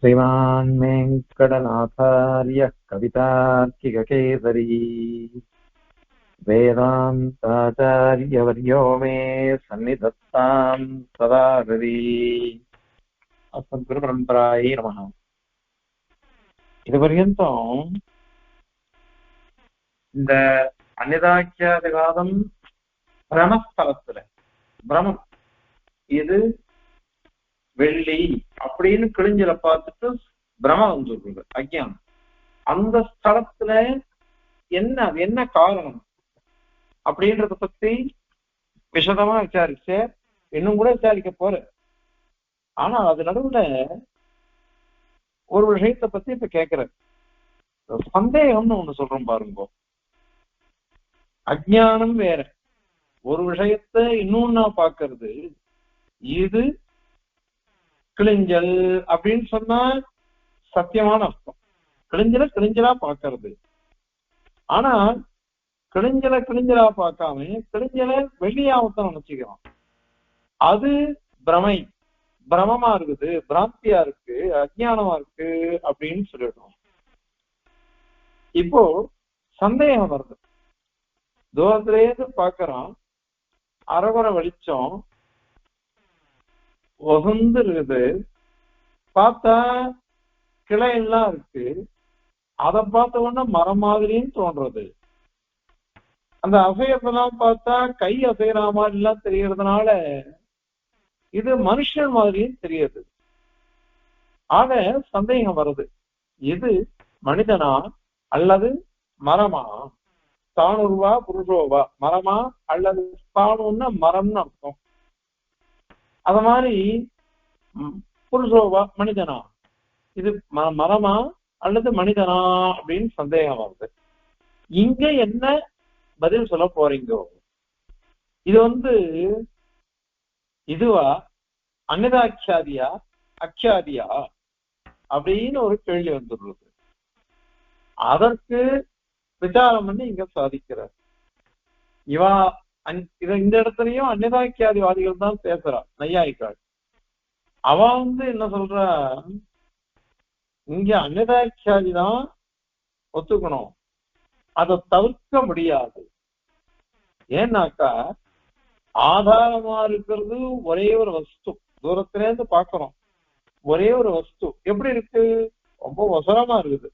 श्रीमान् वेङ्कटनाथार्यः कवितार्किककेसरी वेदान्ताचार्यवर्यो मे सन्निधत्तां सदा हृदि अस्मद्गुरुपरम्परायै नमः. இதுவரையும் இந்த அன்னிதாக்கியாதிகாதம் பிரமஸ்தலத்துல பிரமம் இது வெள்ளி அப்படின்னு கிழிஞ்சல பார்த்துட்டு பிரமம் வந்துருக்கு அஜ்ஞானம். அந்த ஸ்தலத்துல என்ன காரணம் அப்படின்றத பத்தி விஷதமா விசாரிச்ச, இன்னும் கூட விசாரிக்க போற. ஆனா அது நடுவுல ஒரு விஷயத்தை பத்தி இப்ப கேக்குற சந்தேகம்னு ஒண்ணு சொல்றோம் பாருங்க. அஜ்ஞானம் வேற, ஒரு விஷயத்த இன்னொன்னா பாக்குறது. இது கிழிஞ்சல் அப்படின்னு சொன்னா சத்தியமான அர்த்தம், கிழிஞ்சலா பாக்குறது. ஆனா கிழிஞ்சலா பார்க்காம கிழிஞ்சல வெள்ளியாவத்தை நினைச்சுக்கிறான். அது பிரமமா இருக்குது, பிராந்தியா இருக்கு, அஜ்ஞானமா இருக்கு அப்படின்னு சொல்லிடுறோம். இப்போ சந்தேகம் வருது. தூரத்திலேருந்து பாக்குறான், அரைகுறை வெளிச்சம் வசந்து இருக்குது, பார்த்தா கிளை எல்லாம் இருக்கு. அதை பார்த்த உடனே மரம் மாதிரின்னு தோன்றது. அந்த அசையத்தெல்லாம் பார்த்தா கை அசைகிற மாதிரி எல்லாம் தெரியறதுனால இது மனுஷன் மாதிரியும் தெரியுது. ஆக சந்தேகம் வருது, இது மனிதனா அல்லது மரமா? தானுருவா புருஷோவா, மரமா அல்லது தானுன்னா மரம்னு அர்த்தம். அத மாதிரி புருஷோவா மனிதனா, இது மரமா அல்லது மனிதனா அப்படின்னு சந்தேகம் வருது. இங்க என்ன பதில் சொல்ல போறீங்க? இது இதுவா அன்னதாட்சாதியா அக்ஷாதியா அப்படின்னு ஒரு கேள்வி வந்துடுறது. அதற்கு விசாரம் பண்ணி இங்க சாதிக்கிறார். இவா இந்த இடத்துலயும் அன்னதாக்கியாதிவாதிகள் தான் பேசுறா, நையாயிக்காள். அவ என்ன சொல்றா, இங்க அன்னதாக்கியாதி தான் ஒத்துக்கணும், அதை தவிர்க்க முடியாது. ஏன்னாக்கா ஆதாரமா இருக்கிறது ஒரே ஒரு வஸ்து. தூரத்துல இருந்து பாக்குறோம், ஒரே ஒரு வஸ்து எப்படி இருக்கு, ரொம்ப ஒசரமா இருக்குது.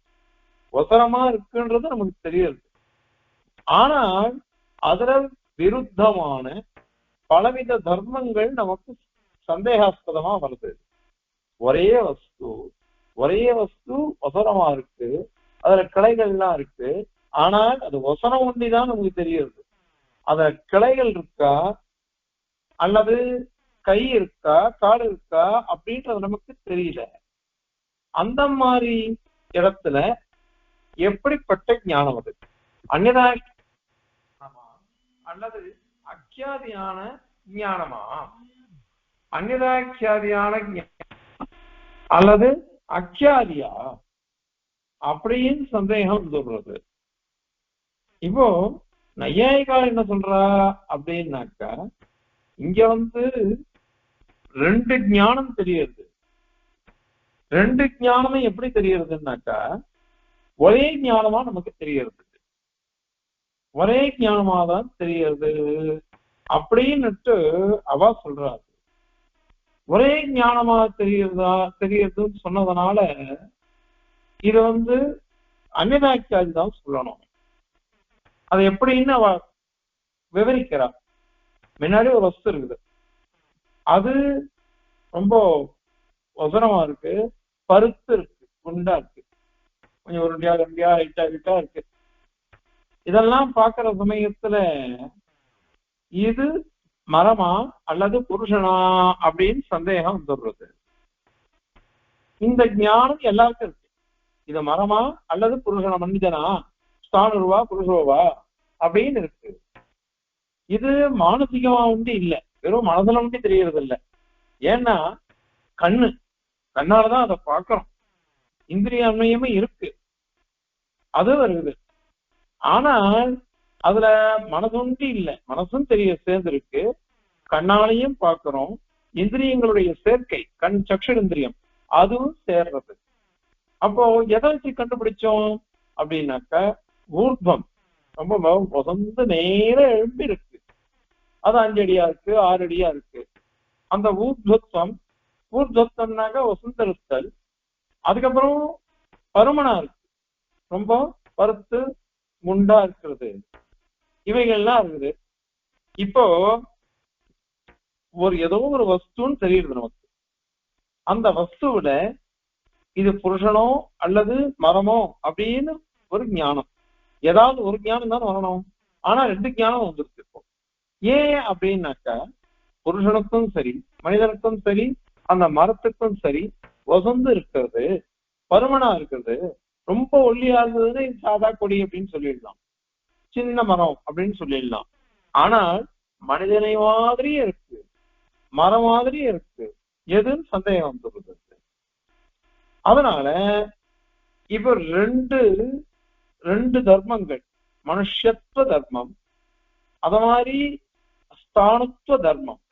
ஒசரமா இருக்குன்றது நமக்கு தெரியுது. ஆனால் அதுல விருத்தமான பலவித தர்மங்கள் நமக்கு சந்தேகாஸ்பதமா வருது. ஒரே வஸ்து ஒசரமா இருக்கு, அதுல கிளைகள்லாம் இருக்கு. ஆனால் அது ஒசரம் ஒண்டிதான் நமக்கு தெரியுது. அத கிளைகள் இருக்கா அல்லது கை இருக்கா கால் இருக்கா அப்படின்றது நமக்கு தெரியல. அந்த மாதிரி இடத்துல எப்படிப்பட்ட ஞானம் அது? அந்நிதா அல்லது அக்கியாதியான ஞானமா? அந்நிதாக்கியாதியான அல்லது அக்கியாதியா அப்படின்னு சந்தேகம் சொல்றது. இப்போ நையாயிகால் என்ன சொல்றா அப்படின்னாக்கா, இங்க ரெண்டு ஞானம் தெரியுது. ரெண்டு ஞானமும் எப்படி தெரியுதுன்னாக்கா, ஒரே ஞானமா நமக்கு தெரியுது, ஒரே ஞானமா தான் தெரியுது அப்படின்னுட்டு அவ சொல்றாரு. ஒரே ஞானமா தெரியுதுன்னு சொன்னதுனால இது அந்நிதாக்கியாதி தான் சொல்லணும். அது எப்படின்னு அவ விவரிக்கிறா. முன்னாடி ஒரு வஸ்து இருக்குது, அது ரொம்ப ஒசரமா இருக்கு, பருத்து இருக்கு, குண்டா இருக்கு, கொஞ்சம் உருண்டியா ரெண்டியா ஹைட்டா இருக்கு. இதெல்லாம் பார்க்கிற சமயத்துல இது மரமா அல்லது புருஷனா அப்படின்னு சந்தேகம் வந்துடுறது. இந்த ஞானம் எல்லாருக்கும் இருக்கு. இது மரமா அல்லது புருஷனா, மனிதனா, ஸ்தானுருவா புருஷோவா அப்படின்னு இருக்கு. இது மானசிகமா இல்ல, வெறும் மனசுல தெரியறது இல்லை. ஏன்னா கண்ணாலதான் அதை பார்க்கிறோம், இந்திரிய அண்மையுமே இருக்கு, அது வருது. ஆனால் அதுல மனசுண்டி இல்லை, மனசும் சேர்ந்திருக்கு, கண்ணாலையும் பார்க்கிறோம். இந்திரியங்களுடைய சேர்க்கை, கண் சக்ஷு இந்திரியம் அதுவும் சேர்றது. அப்போ எதை வச்சு கண்டுபிடிச்சோம் அப்படின்னாக்கா ஊர்த்வம் ரொம்ப வசந்து நேர எழும்பி இருக்கு, அது 5 அடியா இருக்கு, 6 அடியா இருக்கு. அந்த ஊர்த்வம்னாக்க வசந்தருத்தல். அதுக்கப்புறம் பருமனா இருக்கு, ரொம்ப பருத்து முண்டா இருக்கிறது, இவைகள்லாம் இருக்குது. இப்போ ஏதோ ஒரு வஸ்துன்னு தெரியுது நமக்கு. அந்த வஸ்துவில இது புருஷனோ அல்லது மரமோ அப்படின்னு ஒரு ஞானம், ஏதாவது ஒரு ஞானம் தான் வரணும். ஆனா 2 ஞானம் வந்துருக்கு இப்போ. ஏன் அப்படின்னாக்கா புருஷனுக்கும் சரி மனிதனுக்கும் சரி அந்த மரத்துக்கும் சரி வசந்து இருக்கிறது, பருமனா இருக்கிறது. ரொம்ப ஒல்லியா இருந்ததுன்னு இது சாதா கொடி அப்படின்னு சொல்லிடலாம், சின்ன மரம் அப்படின்னு சொல்லிடலாம். ஆனால் மனிதனை மாதிரியே இருக்கு, மரம் மாதிரியே இருக்கு, எதுன்னு சந்தேகம் வந்துருது. அதனால இப்ப ரெண்டு தர்மங்கள், மனுஷத்துவ தர்மம், அத மாதிரி ஸ்தானுத்துவ தர்மம்.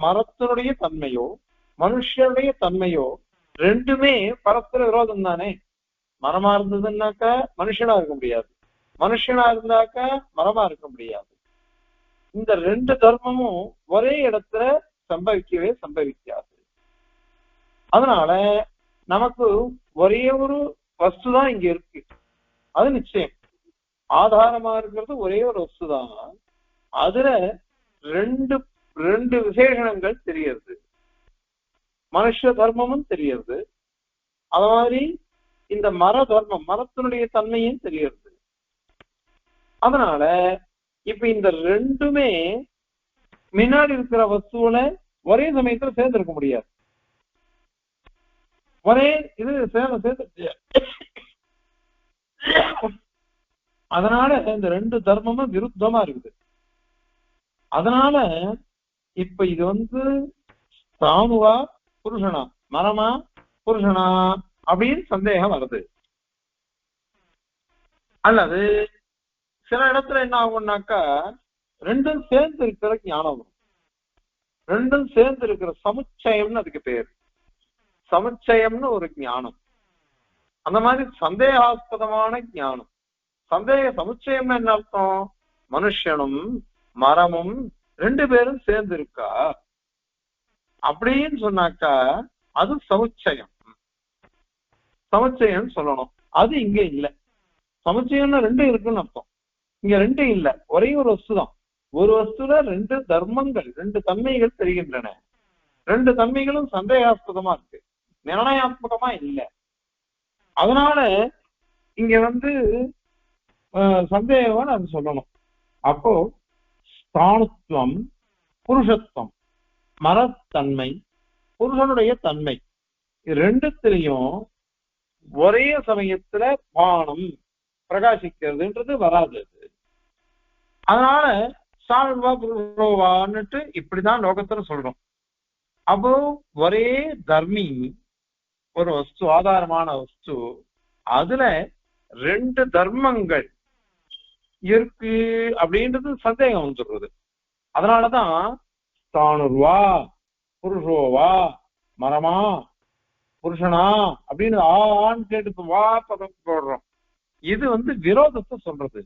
மரத்தினுடைய தன்மையோ மனுஷனுடைய தன்மையோ ரெண்டுமே பரஸ்பர விரோதம் தானே. மரமா இருந்ததுன்னாக்கா மனுஷனா இருக்க முடியாது, மனுஷனா இருந்தாக்கா மரமா இருக்க முடியாது. இந்த 2 தர்மமும் ஒரே இடத்துல சம்பவிக்காது. அதனால நமக்கு ஒரே ஒரு வஸ்து தான் இங்க இருக்கு, அது நிச்சயம். ஆதாரமா இருக்கிறது ஒரே ஒரு வஸ்து தான். அதுல ரெண்டு விசேஷணங்கள் தெரியுது, மனுஷ தர்மமும் தெரியுது, அது மாதிரி இந்த மரத்தினுடைய தன்மையும் தெரியுது. அதனால இப்ப இந்த ரெண்டுமே முன்னாடி இருக்கிற வஸ்துவில ஒரே சமயத்துல சேர்ந்திருக்க முடியாது, ஒரே இது சேர்ந்து. அதனால இந்த 2 தர்மமும் விருத்தமா இருக்குது. அதனால இப்ப இது தானுவா புருஷனா, மரமா புருஷனா அப்படின்னு சந்தேகம் வருது. அல்லது சில இடத்துல என்ன ஆகும்னாக்கா ரெண்டும் சேர்ந்து இருக்கிற ஞானம் வரும், ரெண்டும் சேர்ந்து இருக்கிற சமுச்சயம்னு அதுக்கு பேரு, சமுச்சயம்னு ஒரு ஞானம். அந்த மாதிரி சந்தேகாஸ்பதமான ஞானம். சமுச்சயம்னு என்ன அர்த்தம்? மனுஷனும் மரமும் 2 பேரும் சேர்ந்து இருக்கா அப்படின்னு சொன்னாக்கா அது சமுச்சயம் சொல்லணும். அது இங்க இல்ல. சமுச்சயம்னா 2 இருக்குன்னு அர்த்தம். இங்க 2 இல்ல, ஒரே ஒரு வஸ்து தான். ஒரு வஸ்துல 2 தர்மங்கள், 2 தன்மைகள் தெரிகின்றன. 2 தன்மைகளும் சந்தேகாஸ்பதமா இருக்கு, நிர்ணயாத்மகமா இல்லை. அதனால இங்க சந்தேகம் அது சொல்லணும். அப்போ ஸ்தானுத்துவம், புருஷத்துவம், மரத்தன்மை, புருஷனுடைய தன்மை, இது ரெண்டுத்திலையும் ஒரே சமயத்துல பானம் பிரகாசிக்கிறதுன்றது வராது. அதனால சால்வா புரோவான்னுட்டு இப்படிதான் லோகத்துல சொல்றோம். அப்போ ஒரே தர்மி, ஒரு வஸ்து, ஆதாரமான வஸ்து, அதுல 2 தர்மங்கள் இருக்கு அப்படின்றது சந்தேகம் வந்துடுறது. அதனாலதான் தானுர்வா புருஷோவா, மரமா புருஷனா அப்படின்னு ஆன்னு கேட்டு வா பதம் போடுறோம். இது விரோதத்தை சொல்றது.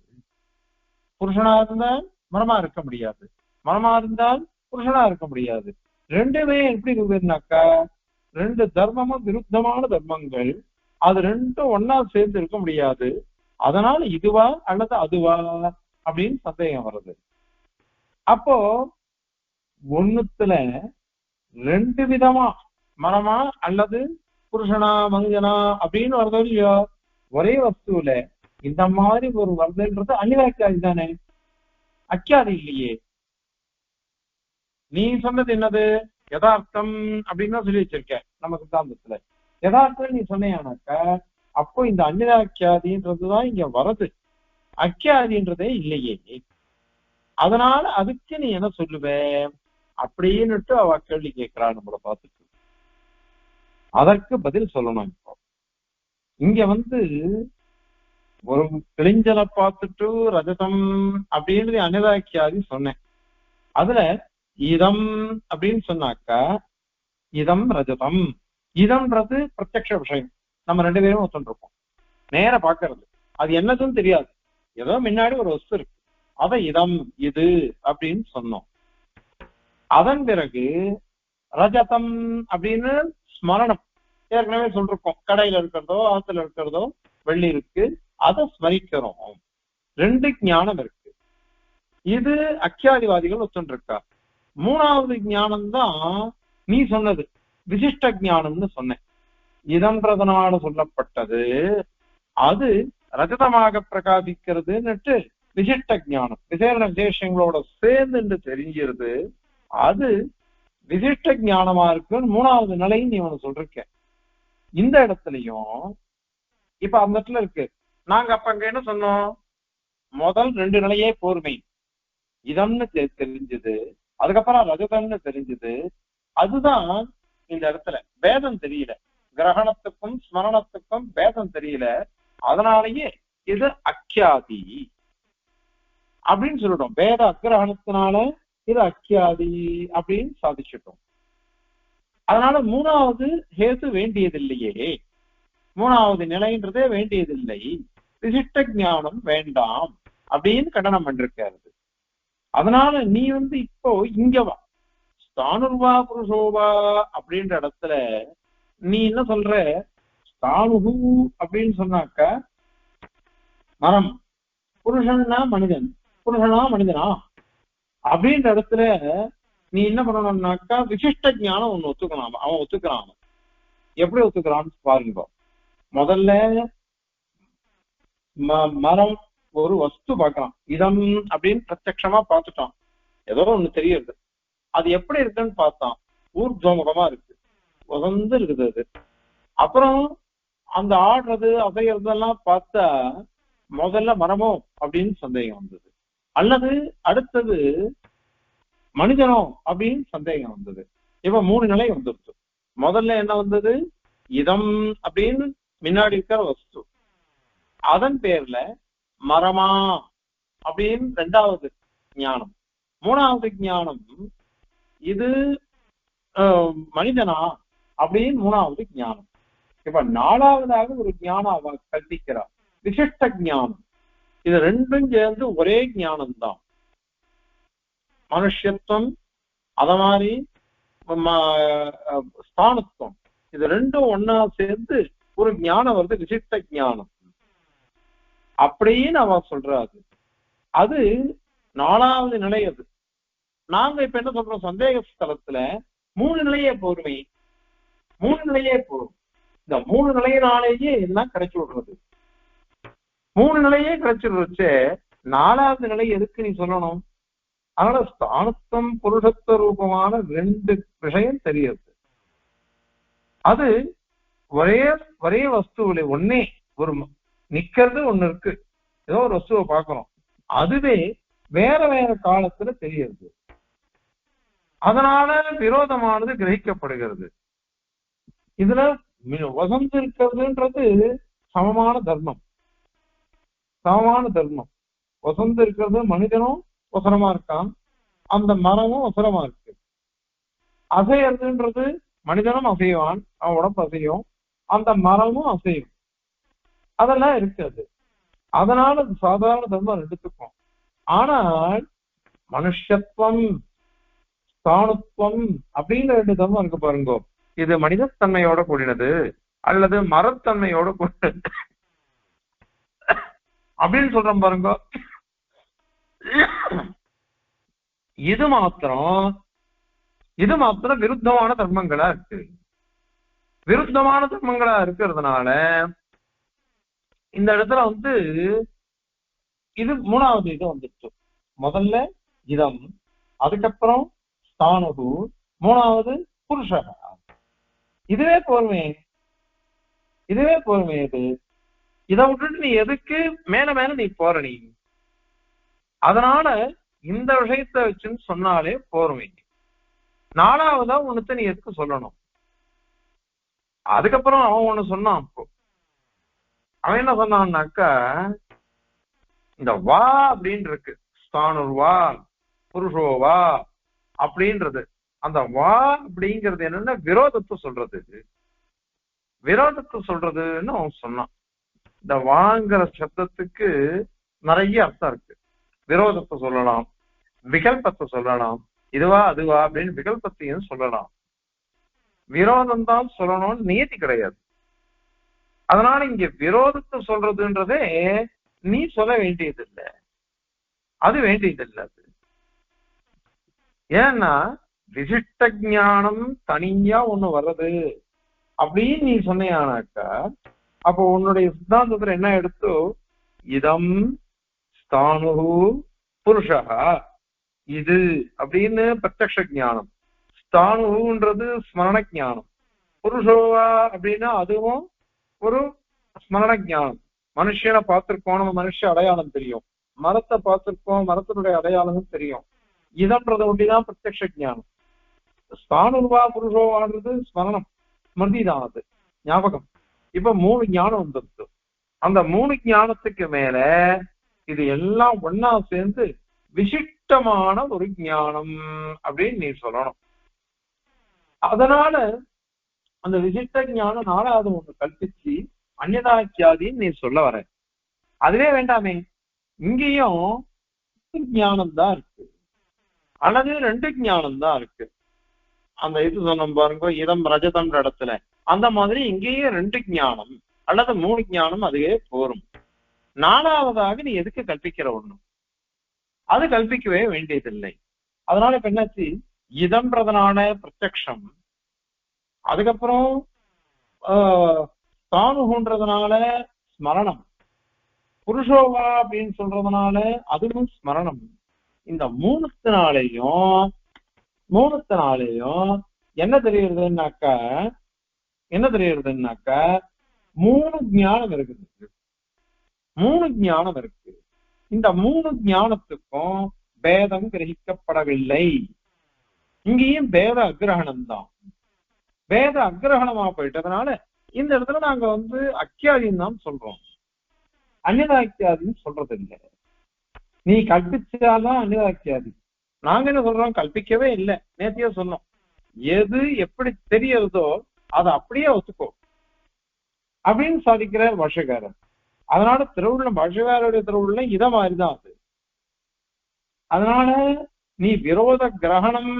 புருஷனா இருந்தால் மரமா இருக்க முடியாது, மரமா இருந்தால் புருஷனா இருக்க முடியாது. ரெண்டுமே எப்படி இருக்குதுன்னாக்கா 2 தர்மமும் விருத்தமான தர்மங்கள், அது 2 ஒன்னா சேர்ந்து இருக்க முடியாது. அதனால இதுவா அல்லது அதுவா அப்படின்னு சந்தேகம் வருது. அப்போ ஒண்ணுத்துல 2 விதமா மரமா அல்லது புருஷனா மனிதனா அப்படின்னு வருதோ இல்லையோ, ஒரே வஸ்துல இந்த மாதிரி ஒரு வருதுன்றது அனிவாக்கியாதி தானே, அக்கியாதி இல்லையே. நீ சொன்னது என்னது? யதார்த்தம் அப்படின்னு தான் சொல்லி வச்சிருக்க நம்ம சித்தாந்தத்துல. யதார்த்தம் நீ சொன்னியானாக்கா அப்போ இந்த அந்நியாக்கியாதின்றதுதான் இங்க வருது, அக்கியாதின்றதே இல்லையே. அதனால அதுக்கு நீ என்ன சொல்லுவ அப்படின்னுட்டு அவ கேள்வி கேட்கிறா நம்மளை பார்த்துட்டு. அதற்கு பதில் சொல்லணும். இப்போ இங்க ஒரு கிளிஞ்சலை பார்த்துட்டு ரஜதம் அப்படின்னு அனிதாக்கியாதி சொன்னேன். அதுல இதம் அப்படின்னு சொன்னாக்கா இதம் ரஜதம் இதம்ன்றது பிரத்யக்ஷ விஷயம். நம்ம ரெண்டு பேரும் ஒத்துருப்போம், நேர பாக்குறது. அது என்னதுன்னு தெரியாது, ஏதோ முன்னாடி ஒரு வஸ்து இருக்கு, அத இதம் இது அப்படின்னு சொன்னோம். அதன் பிறகு ரஜதம் அப்படின்னு ஸ்மரணம், ஏற்கனவே சொல்லிருக்கோம், கடையில இருக்கிறதோ ஆத்துல இருக்கிறதோ வெள்ளி இருக்கு, அதை ஸ்மரிக்கிறோம். ரெண்டு ஞானம் இருக்கு. இது அக்கியாதிவாதிகள் ஒத்துருக்கா. மூணாவது ஞானம் தான் நீ சொன்னது, விசிஷ்ட ஞானம்னு சொன்னேன். இதன்றதனால சொல்லப்பட்டது அது ரஜதமாக பிரகாசிக்கிறதுன்னுட்டு விசிஷ்ட ஞானம், விசேஷ விசேஷங்களோட சேர்ந்து தெரிஞ்சிருது. அது விசிஷ்ட ஞானமா இருக்குன்னு மூணாவது நிலையும் நீ ஒண்ணு சொல்றிருக்க. இந்த இடத்துலயும் இப்ப அந்த இடத்துல இருக்கு. நாங்க அப்ப அங்க என்ன சொன்னோம், முதல் ரெண்டு நிலையே போர்மை, இதம்னு தெரிஞ்சது, அதுக்கப்புறம் ரஜதம்னு தெரிஞ்சது. அதுதான் இந்த இடத்துல பேதம் தெரியல, கிரகணத்துக்கும் ஸ்மரணத்துக்கும் பேதம் தெரியல. அதனாலேயே இது அக்கியாதி அப்படின்னு சொல்லிட்டோம். பேத அக்கிரகணத்தினால இது அக்கியாதி அப்படின்னு சாதிச்சிட்டோம். அதனால மூணாவது ஹேது வேண்டியதில்லையே, மூணாவது நிலைன்றதே வேண்டியதில்லை, விசிஷ்ட ஞானம் வேண்டாம் அப்படின்னு கண்டனம் பண்ணிருக்காரு. அதனால நீ இப்போ இங்க வா, ஸ்தானுர்வா புருஷோவா அப்படின்ற இடத்துல நீ என்ன சொல்ற, ஸ்தானுகு அப்படின்னு சொன்னாக்கா மரம், புருஷன்னா மனிதன், புருஷனா மனிதனா அப்படின்ற இடத்துல நீ என்ன பண்ணணும்னாக்கா விசிஷ்ட ஞானம் ஒண்ணு ஒத்துக்கணும். அவன் ஒத்துக்கிறான். எப்படி ஒத்துக்கிறான்னு பாருங்க. முதல்ல மரம் ஒரு வஸ்து பார்க்கலாம், இதம் அப்படின்னு பிரத்யட்சமா பார்த்துட்டான், ஏதோ ஒண்ணு தெரியுது. அது எப்படி இருக்குன்னு பார்த்தான், ஊர்துவமுகமா இருக்கு, உகந்து இருக்குது அது. அப்புறம் அந்த ஆடுறது அசைகிறதெல்லாம் பார்த்தா முதல்ல மரமோ அப்படின்னு சந்தேகம் வந்தது, அல்லது அடுத்தது மனிதனோ அப்படின்னு சந்தேகம் வந்தது. இப்ப மூணு நிலை வந்துருச்சு. முதல்ல என்ன வந்தது, இதம் அப்படின்னு முன்னாடி இருக்கிற வஸ்து, அதன் பேர்ல மரமா அப்படின்னு ரெண்டாவது ஞானம், மூணாவது ஞானம் இது மனிதனா அப்படின்னு மூணாவது ஞானம். இப்ப நாலாவதாக ஒரு ஞானம் அவ கல்பிக்கிறார், விசிஷ்ட ஞானம். இது ரெண்டும் சேர்ந்து ஒரே ஞானம் தான். மனுஷத்துவம் அத மாதிரி ஸ்தானத்துவம், இது ரெண்டும் ஒன்னா சேர்ந்து ஒரு ஞானம் வருது, விசிஷ்ட ஞானம் அப்படின்னு அவ சொல்றாரு. அது நாலாவது நிலை. அது நாங்க இப்ப என்ன சொல்றோம், சந்தேக ஸ்தலத்துல மூணு நிலையே போருமே, மூணு நிலையே போரும். இந்த மூணு நிலையினாலேயே எல்லாம் கிடைச்சு விடுறது, மூணு நிலையே கிடைச்சிருச்சு. நாலாவது நிலை எதுக்கு நீ சொல்லணும்? அதனால ஸ்தானத்துவம் புருஷத்துவ ரூபமான ரெண்டு விஷயம் தெரியுது. அது ஒரே ஒரே வஸ்துவில ஒன்னே ஒரு நிக்கிறது ஒண்ணு இருக்கு, ஏதோ ஒரு வஸ்துவை பார்க்கணும், அதுவே வேற வேற காலத்துல தெரியுது. அதனால விரோதமானது கிரகிக்கப்படுகிறது. இதுல வசந்து இருக்கிறதுன்றது சமமான தர்மம், சமமான தர்மம். வசந்து இருக்கிறது மனிதனும் வசனமா இருக்கான், அந்த மரமும் வசனமா இருக்கு. அசையறதுன்றது மனிதனும் அசைவான், அவன் உடம்பு அசையும், அந்த மரமும் அசையும், அதெல்லாம் இருக்காது. அதனால சாதாரண தர்மம் ரெண்டுத்துக்கும். ஆனால் மனுஷத்துவம் ஸ்தானுத்துவம் அப்படின்னு ரெண்டு தர்மம் இருக்கு பாருங்க. இது மனிதத்தன்மையோட கூடினது அல்லது மரத்தன்மையோட கூடினது அப்படின்னு சொல்றோம் பாருங்க. இது மாத்திரம் விருத்தமான தர்மங்களா இருக்கு. விருத்தமான தர்மங்களா இருக்கிறதுனால இந்த இடத்துல இது மூணாவது இது வந்துச்சு. முதல்ல இதம், அதுக்கப்புறம் ஸ்தானுகு, மூணாவது புருஷ. இதுவே போருமே, இதுவே போருமே. இது இதை விட்டுட்டு நீ எதுக்கு மேல மேல நீ போற? நீ அதனால இந்த விஷயத்த வச்சுன்னு சொன்னாலே போருமே. நாலாவதா ஒண்ணுத்த நீ எதுக்கு சொல்லணும்? அதுக்கப்புறம் அவன் ஒண்ணு சொன்னான். அப்போ அவன் என்ன சொன்னான்னாக்கா, இந்த வா அப்படின்னு இருக்கு, ஸ்தானுர்வா புருஷோவா அப்படின்றது. அந்த வா அப்படிங்கிறது என்னன்னா விரோதத்தை சொல்றது. விரோதத்தை சொல்றதுன்னு அவன் சொன்னான். இந்த வாங்கிற சப்தத்துக்கு நிறைய அர்த்தம் இருக்கு. விரோதத்தை சொல்லலாம், விகல்பத்தை சொல்லலாம், இதுவா அதுவா அப்படின்னு விகல்பத்தையும் சொல்லலாம். விரோதம் தான் சொல்லணும்னு நியதி கிடையாது. அதனால இங்க விரோதத்தை சொல்றதுன்றதே நீ சொல்ல வேண்டியதில்லை, அது வேண்டியதில்லை. அது ஏன்னா விசிஷ்ட ஞானம் தனியா ஒண்ணு வர்றது அப்படின்னு நீ சொன்னியானாக்கா, அப்போ உன்னுடைய சித்தாந்தத்துல என்ன எடுத்தோ, இதம் ஸ்தானு புருஷா இது அப்படின்னு பிரத்யக்ஷ ஞானம், ஸ்தானுன்றது ஸ்மரண ஞானம், புருஷோவா அப்படின்னா அதுவும் ஒரு ஸ்மரண ஞானம். மனுஷனை பார்த்திருக்கோம், நம்ம மனுஷ அடையாளம் தெரியும், மரத்தை பார்த்திருக்கோம், மரத்தினுடைய அடையாளமும் தெரியும். இதன்றது ஒண்டிதான் பிரத்யக்ஷ ஞானம். ஸ்தானுவா புருஷோவான்றது ஸ்மரணம், ஸ்மிருதி தான், அது ஞாபகம். இப்ப 3 ஞானம் வந்துருது. அந்த 3 ஞானத்துக்கு மேல இது எல்லாம் ஒன்னா சேர்ந்து விசிஷ்டமான ஒரு ஞானம் அப்படின்னு நீ சொல்லணும். அதனால அந்த விசிஷ்ட ஞானம் 4வது ஒண்ணு கல்பிச்சு அந்நியதாக்கியாதின்னு நீ சொல்ல வர. அதுவே வேண்டாமே, இங்கேயும் ஞானம் தான் இருக்கு அல்லது 2 ஞானம் தான் இருக்கு. அந்த இது சொன்ன பாருங்க, இதம் ரஜதம் இடத்துல அந்த மாதிரி இங்கேயே 2 ஞானம் அல்லது 3 ஞானம் அதுவே போரும். 4வதாக நீ எதுக்கு கல்பிக்கிற ஒண்ணு? அது கல்பிக்கவே வேண்டியதில்லை. அதனால இப்ப என்னாச்சு, இதம்ன்றதுனால பிரத்யக்ஷம், அதுக்கப்புறம் தானுகுன்றதுனால ஸ்மரணம், புருஷோவா அப்படின்னு சொல்றதுனால அதுவும் ஸ்மரணம். இந்த மூணுத்தினாலேயும் என்ன தெரியுதுன்னாக்கா 3 ஞானம் இருக்குது. 3 ஞானம் இருக்கு. இந்த 3 ஞானத்துக்கும் பேதம் கிரகிக்கப்படவில்லை. இங்கேயும் பேத அக்கிரகணம் தான். பேத அக்கிரகணமா போயிட்டதுனால இந்த இடத்துல நாங்க அக்கியாதின்னு தான் சொல்றோம், அந்நியதாக்கியாதின்னு சொல்றது இல்லை. நீ கல்பிச்சாதான் அந்நியதாக்கியாதி. நாங்க என்ன சொல்றோம், கல்பிக்கவே இல்லை. நேத்தியே சொன்னோம், எது எப்படி தெரியறதோ அதை அப்படியே ஒத்துக்கோ அப்படின்னு சாதிக்கிற பாஷகாரர். அதனால திருவுள்ள பாஷகாருடைய திருவுள்ள இத மாதிரிதான் அது. அதனால நீ விரோத கிரகணம்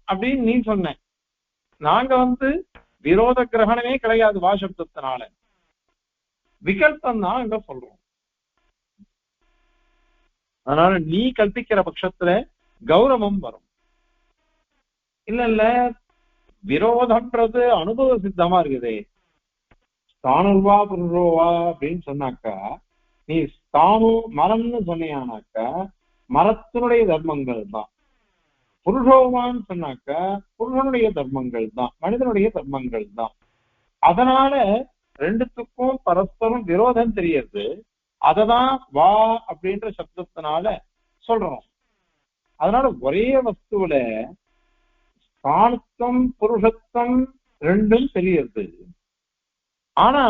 அப்படின்னு நீ சொன்ன, நாங்க விரோத கிரகணமே கிடையாது வாசப்தத்தினால, விகல்பம் தான் அங்க சொல்றோம். அதனால நீ கல்பிக்கிற பட்சத்துல கௌரவம் வரும். இல்ல விரோதம்ன்றது அனுபவ சித்தமா இருக்குதே. ஸ்தானுவா புருஷோவா அப்படின்னு சொன்னாக்கா, நீ ஸ்தானு மரம்னு சொன்னியானாக்கா மரத்தினுடைய தர்மங்கள் தான். புருஷோவான்னு சொன்னாக்கா புருஷனுடைய தர்மங்கள் தான், மனிதனுடைய தர்மங்கள் தான். அதனால 2த்துக்கும் பரஸ்பரம் விரோதம் தெரியுது. அததான் வா அப்படின்ற சப்தத்தினால சொல்றோம். அதனால ஒரே வஸ்துவில ஸ்தானத்துவம் புருஷத்துவம் 2ம் தெரியுது. ஆனா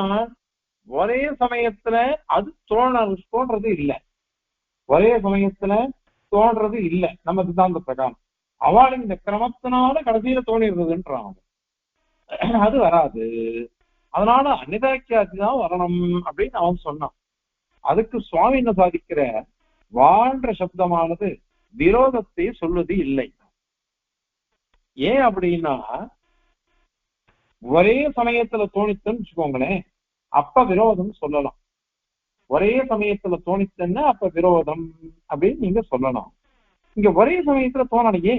ஒரே சமயத்துல அது தோன்றது இல்லை. ஒரே சமயத்துல தோன்றது இல்லை நம்ம சித்தாந்த பிரகாரம். அவள் இந்த கிரமத்தினால கடைசியில தோணிடுறதுன்றான், அது வராது. அதனால அந்நியதாக்கியாதி தான் வரணும் அப்படின்னு அவன் சொன்னான். அதுக்கு சுவாமி என்ன சாதிக்கிற, வாழ்ற சப்தமானது விரோதத்தை சொல்வது இல்லை. ஏன் அப்படின்னா, ஒரே சமயத்துல தோணித்தன்னு வச்சுக்கோங்களேன், அப்ப விரோதம் சொல்லலாம். ஒரே சமயத்துல தோணித்தன்னா அப்ப விரோதம் அப்படின்னு நீங்க சொல்லலாம். இங்க ஒரே சமயத்துல தோணலையே,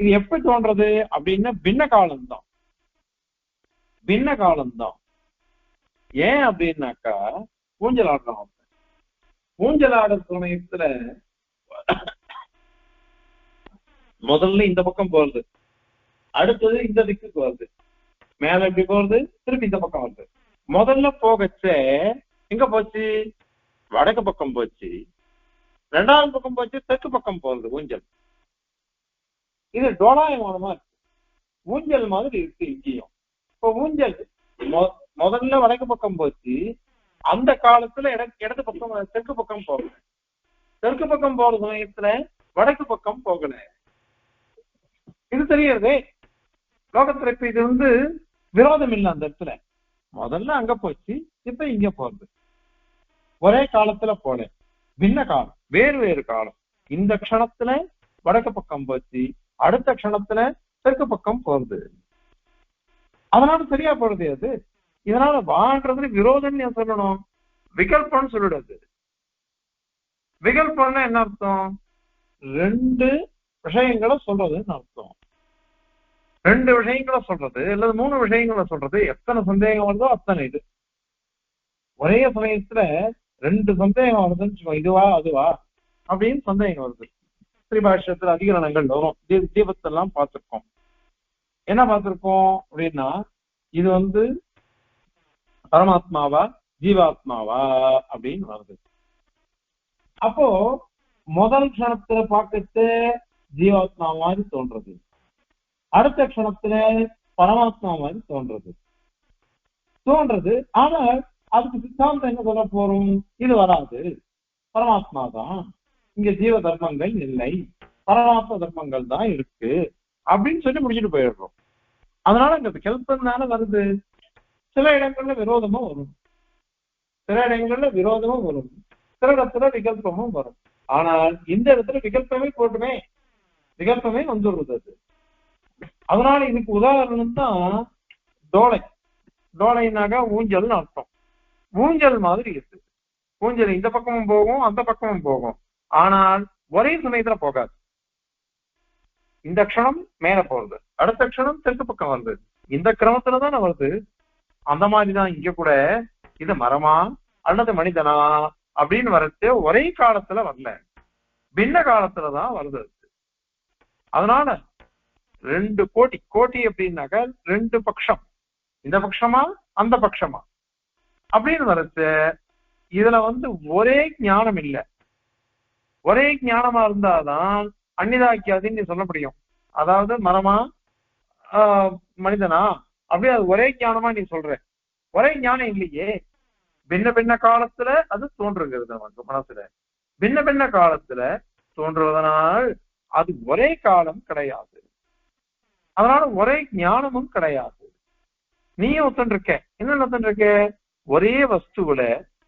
இது எப்படி தோன்றது அப்படின்னா பின்ன காலம்தான். ஏன் அப்படின்னாக்கா, ஊஞ்சலாடுறோம். ஊஞ்சலாடுற சமயத்துல முதல்ல இந்த பக்கம் போறது, அடுத்தது இந்த திக்குக்கு வருது, மேல எப்படி போறது, திருப்பி இந்த பக்கம் வருது. முதல்ல போகச்ச எங்க போச்சு, வடக்கு பக்கம் போச்சு. 2வது பக்கம் போச்சு, தெற்கு பக்கம் போறது ஊஞ்சல். இது டோலாயமானமா இருக்கு, ஊஞ்சல் மாதிரி இருக்கு இங்கேயும். இப்ப ஊஞ்சல் முதல்ல வடக்கு பக்கம் போச்சு, அந்த காலத்துல இடது பக்கம் தெற்கு பக்கம் போகல. தெற்கு பக்கம் போற சமயத்துல வடக்கு பக்கம் போகல. இது தெரியறதே லோகத்துல. இப்ப இது விரோதம் இல்லை அந்த இடத்துல. முதல்ல அங்க போச்சு, இப்ப இங்க போறது. ஒரே காலத்துல போல, பின்ன காலம், வேறு வேறு காலம். இந்த க்ஷணத்துல வடக்கு பக்கம் போச்சு, அடுத்த க்ஷணத்துல தெற்கு பக்கம் போறது. அதனால சரியா போறது அது. இதனால வாழ்றது விரோதம் ஏன் சொல்லணும்? விகல்பம்னு சொல்லிடுறது. விகல்பம்னா என்ன அர்த்தம்? ரெண்டு விஷயங்களை சொல்றதுன்னு அர்த்தம். ரெண்டு விஷயங்களை சொல்றது அல்லது மூணு விஷயங்களை சொல்றது. எத்தனை சந்தேகம் வருதோ அத்தனை இது. ஒரே சமயத்துல ரெண்டு சந்தேகம் வருதுன்னு வச்சுக்கோ, இதுவா அதுவா அப்படின்னு சந்தேகம் வருது. ஸ்ரீபாஷ்யத்துல அதிகரணங்கள் வரும். தீபத்தெல்லாம் பார்த்திருக்கோம். என்ன பார்த்திருக்கோம் அப்படின்னா, இது பரமாத்மாவா ஜீவாத்மாவா அப்படின்னு வருது. அப்போ முதல் க்ஷணத்துல பார்க்கறது ஜீவாத்மா மாதிரி தோன்றது, அடுத்த க்ஷணத்துல பரமாத்மா மாதிரி தோன்றது. ஆனா அதுக்கு சித்தாந்தம் என்ன சொல்ல போறோம்? இது வராது, பரமாத்மா தான், இங்க ஜீவ தர்மங்கள் இல்லை, பரமாத்ம தர்மங்கள் தான் இருக்கு அப்படின்னு சொல்லி முடிச்சுட்டு போயிடுறோம். அதனால இந்த விகல்பம் தானே வருது. சில இடங்கள்ல விரோதமும் வரும், சில இடங்கள்ல விரோதமும் வரும், சில இடத்துல விகல்பமும் வரும். ஆனால் இந்த இடத்துல விகல்பமே போட்டுமே, விகல்பமே வந்துடுறது அது. அதனால இதுக்கு உதாரணம் தான் டோலை. டோலைனாக்கா ஊஞ்சல்னு அர்த்தம். ஊஞ்சல் மாதிரி இருக்கு. ஊஞ்சல் இந்த பக்கமும் போகும், அந்த பக்கமும் போகும், ஆனால் ஒரே சமயத்துல போகாது. இந்த க்ஷணம் மேல போறது, அடுத்த க்ஷணம் தெற்கு பக்கம் வருது, இந்த கிரமத்துலதானே வருது. அந்த மாதிரிதான் இங்க கூட இது மரமா அல்லது மனிதனா அப்படின்னு வரது ஒரே காலத்துல வரல, பின்ன காலத்துலதான் வருது. அதனால ரெண்டு கோட்டி, கோட்டி அப்படின்னாக்க ரெண்டு பட்சம், இந்த பட்சமா அந்த பட்சமா அப்படின்னு வரது. இதுல ஒரே ஞானம் இல்லை. ஒரே ஞானமா இருந்தாதான் அந்நிதாக்கியாதின்னு சொல்ல முடியும். அதாவது மரமா மனிதனா அப்படி அது ஒரே ஞானமா நீ சொல்ற. ஒரே ஞானம் இல்லையே, பின்ன பின்ன காலத்துல அது தோன்றுகிறது நமக்கு மனசுல. பின்ன பின்ன காலத்துல தோன்றுவதனால் அது ஒரே காலம் கிடையாது. அதனால ஒரே ஞானமும் கிடையாது. நீயும் ஒத்துருக்க, என்ன ஒத்துருக்க? ஒரே வஸ்துவில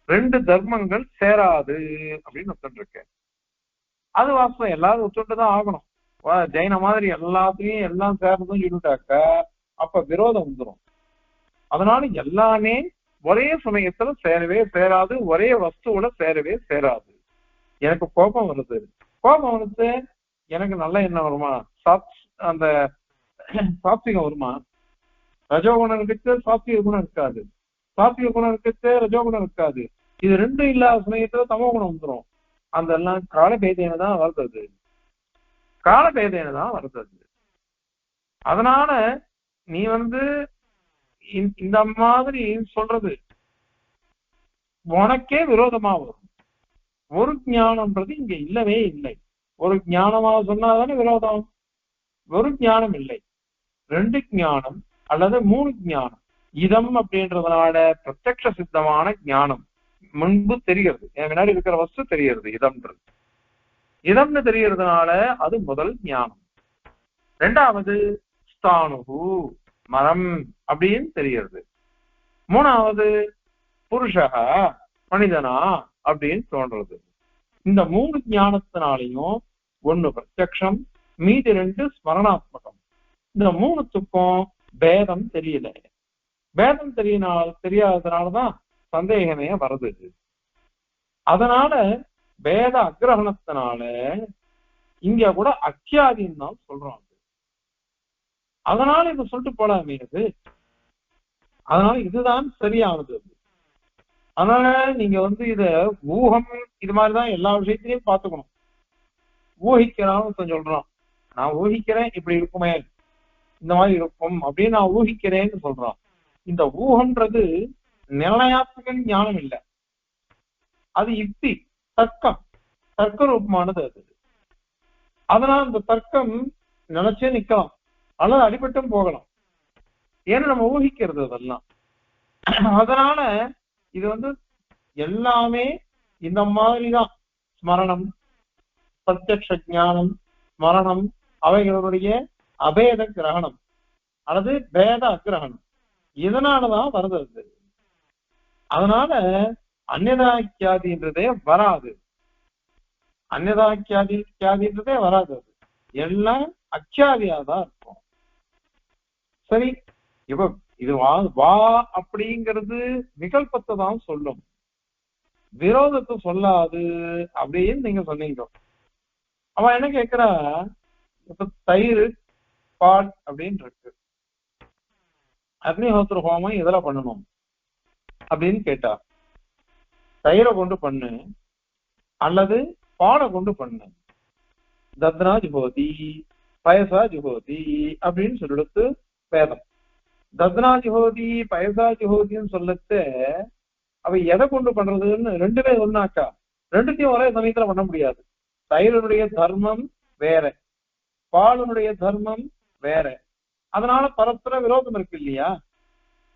ரெண்டு தர்மங்கள் சேராது அப்படின்னு ஒத்துருக்க. அது வாஸ்தவம், எல்லாரும் ஒத்துட்டுதான் ஆகணும். ஜெயின மாதிரி எல்லாத்தையும் எல்லாம் சேர்றதும் சொல்லிட்டாக்க அப்ப விரோதம் வந்துடும். அதனால எல்லாமே ஒரே சமயத்துல சேரவே சேராது, ஒரே வஸ்துவில சேரவே சேராது. எனக்கு கோபம் வருது, கோபம் வருது, எனக்கு நல்ல எண்ணம் வருமா? அந்த சாத்விகம் வருமா? ரஜோகுணம் இருக்கு, சாத்விக குணம் இருக்காது. சாத்விக குணம் இருக்கு, ரஜோகுணம் இருக்காது. இது ரெண்டும் இல்லாத சமயத்துல தமோ குணம் வந்துடும். அந்த எல்லாம் காலபேதேன தான் வருது, காலபேதேன தான் வருது. அதனால நீ இந்த மாதிரி சொல்றது உனக்கே விரோதமா வரும். ஒரு ஞானம்ன்றது இங்க இல்லவே இல்லை. ஒரு ஞானமா சொன்னாதானே விரோதம். ஒரு ஞானம் இல்லை, ரெண்டு ஞானம் அல்லது மூணு ஞானம். இதம் அப்படின்றதுனால பிரத்யக்ஷ சித்தமான ஞானம் முன்பு தெரிகிறது, என் முன்னாடி இருக்கிற வஸ்து தெரிகிறது. இதம்ன்றது இதம்னு தெரியறதுனால அது முதல் ஞானம். ரெண்டாவது ஸ்தானுகு மரம் அப்படின்னு தெரிகிறது. மூணாவது புருஷா மனிதனா அப்படின்னு தோன்றது. இந்த மூணு ஞானத்தினாலையும் ஒண்ணு பிரத்யக்ஷம், மீதி ரெண்டு ஸ்மரணாத்மகம். இந்த மூணுத்துக்கும் பேதம் தெரியல. பேதம் தெரியாததுனாலதான் சந்தேகமே வருது. அதனால பேத அக்கிரகணத்தினால இங்க கூட அக்கியாதின்னு தான் சொல்றாங்க. அதனால இத சொல்லிட்டு போலாமே அது. அதனால இதுதான் சரியானது. அதனால நீங்க இத ஊகம் இது மாதிரிதான் எல்லா விஷயத்திலையும் பார்த்துக்கணும். ஊகிக்கிறான்னு சொல்றான், நான் ஊகிக்கிறேன் இப்படி இருக்குமே, இந்த மாதிரி இருக்கும் அப்படின்னு நான் ஊகிக்கிறேன்னு சொல்றான். இந்த ஊகம்ன்றது நிர்ணயாத்மக ஞானம் இல்லை, அது யுக்தி, தர்க்கம், தர்க்க ரூபமானது அது. அதனால இந்த தர்க்கம் நினைச்சே நிக்கலாம் அல்லது அடிபட்டும் போகலாம். ஏன்னா நம்ம ஊகிக்கிறது அதெல்லாம். அதனால இது எல்லாமே இந்த மாதிரிதான். ஸ்மரணம், பிரத்யக்ஷ ஞானம், ஸ்மரணம் அவைகளுடைய அபேத கிரகணம் அல்லது பேத அக்கிரகணம் இதனாலதான் வருது. அதனால அந்நியதாக்கியாதின்றதே வராது. அந்நியதாக்கியாதின்றதே வராது. அது எல்லாம் அக்கியாதியாதான் இருக்கும். சரி, இப்ப இது வா அப்படிங்கிறது விகல்பத்தை தான் சொல்லும், விரோதத்தை சொல்லாது அப்படின்னு நீங்க சொன்னீங்க. அவன் என்ன கேட்கிறா, இப்ப தயிர் பால் அப்படின்னு இருக்கு, அக்னிஹோத்திர ஹோமம் இதெல்லாம் பண்ணணும் அப்படின்னு கேட்டா, தயிரை கொண்டு பண்ணு அல்லது பாலை கொண்டு பண்ணு, தத்னா ஜுஹோதி பயசா ஜுஹோதி அப்படின்னு சொல்லிடுத்து வேதம். தத்னா ஜுஹோதி பயசா ஜுஹோதின்னு சொல்லத்து அவ எதை கொண்டு பண்றதுன்னு ரெண்டுமே ஒன்னாக்கா ரெண்டுத்தையும் ஒரே சமயத்துல பண்ண முடியாது. தயிரினுடைய தர்மம் வேற, பாலனுடைய தர்மம் வேற. அதனால பரஸ்பர விரோதம் இருக்கு இல்லையா?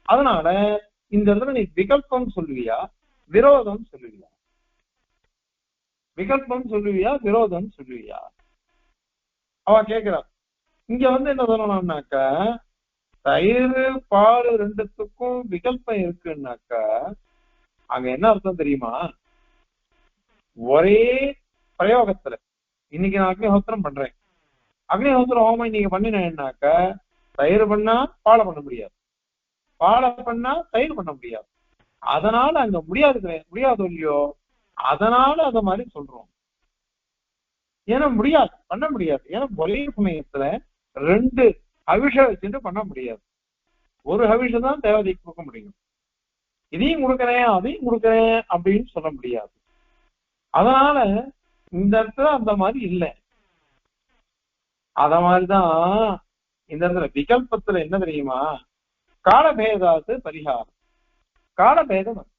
அதனால இந்த இடத்துல நீ விகல்பம் சொல்லுவியா விரோதம் சொல்லுவியா? விகல்பம் சொல்லுவியா விரோதம் சொல்லுவியா? அவ கேக்குறா. இங்க என்ன சொல்லணும்னாக்கா, தயிர் பால் ரெண்டுத்துக்கும் விகல்பம் இருக்குன்னாக்கா அங்க என்ன அர்த்தம் தெரியுமா? ஒரே பிரயோகத்துல இன்னைக்கு நான் அக்னிஹோத்திரம் பண்றேன், அக்னிஹோத்திரம் ஹோமம் இன்னைக்கு பண்ணினேன்னாக்க தயிர் பண்ணா பாலை பண்ண முடியாது, பாலை பண்ணா தயிர் பண்ண முடியாது. அதனால அங்க முடியாது இல்லையோ, அதனால அத மாதிரி சொல்றோம். ஏன்னா முடியாது, பண்ண முடியாது. ஏன்னா ஒரே சமயத்துல ரெண்டு அபிஷேகம் வச்சுட்டு பண்ண முடியாது. ஒரு அபிஷேகம் தான் தேவதைக்கு கொடுக்க முடியும். இதையும் கொடுக்கறேன் அதையும் கொடுக்கறேன் அப்படின்னு சொல்ல முடியாது. அதனால இந்த இடத்துல அந்த மாதிரி இல்லை. அத மாதிரிதான் இந்த இடத்துல விகல்பத்துல என்ன தெரியுமா, காலபேதாத்து பரிகாரம். காலபேதம்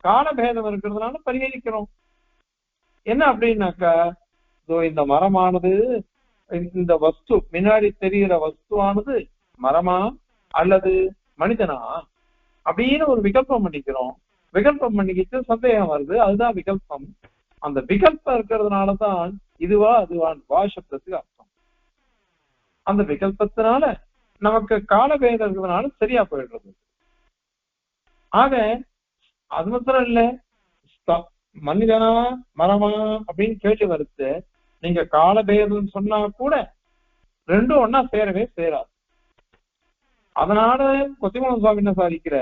காலபேதம் இருக்கிறதுனால பரிகரிக்கிறோம். என்ன அப்படின்னாக்கா, இந்த மரமானது, இந்த வஸ்து முன்னாடி தெரிகிற வஸ்துவானது மரமா அல்லது மனிதனா அப்படின்னு ஒரு விகல்பம் பண்ணிக்கிறோம். விகல்பம் பண்ணிக்கிட்டு சந்தேகம் வருது, அதுதான் விகல்பம். அந்த விகல்பம் இருக்கிறதுனாலதான் இதுவா அதுவான் வாசப்தத்துக்கு அர்த்தம். அந்த விகல்பத்தினால நமக்கு காலபேதம் இருக்கிறதுனால சரியா போயிடுறது. ஆக அது மாத்திரம் இல்ல, மனிதனா மரமா அப்படின்னு கேட்டு வருது. நீங்க காலபேதம் சொன்னா கூட ரெண்டும் ஒன்னா சேரவே சேராது. அதனால கொத்திமலம் சுவாமி என்ன சாதிக்கிற,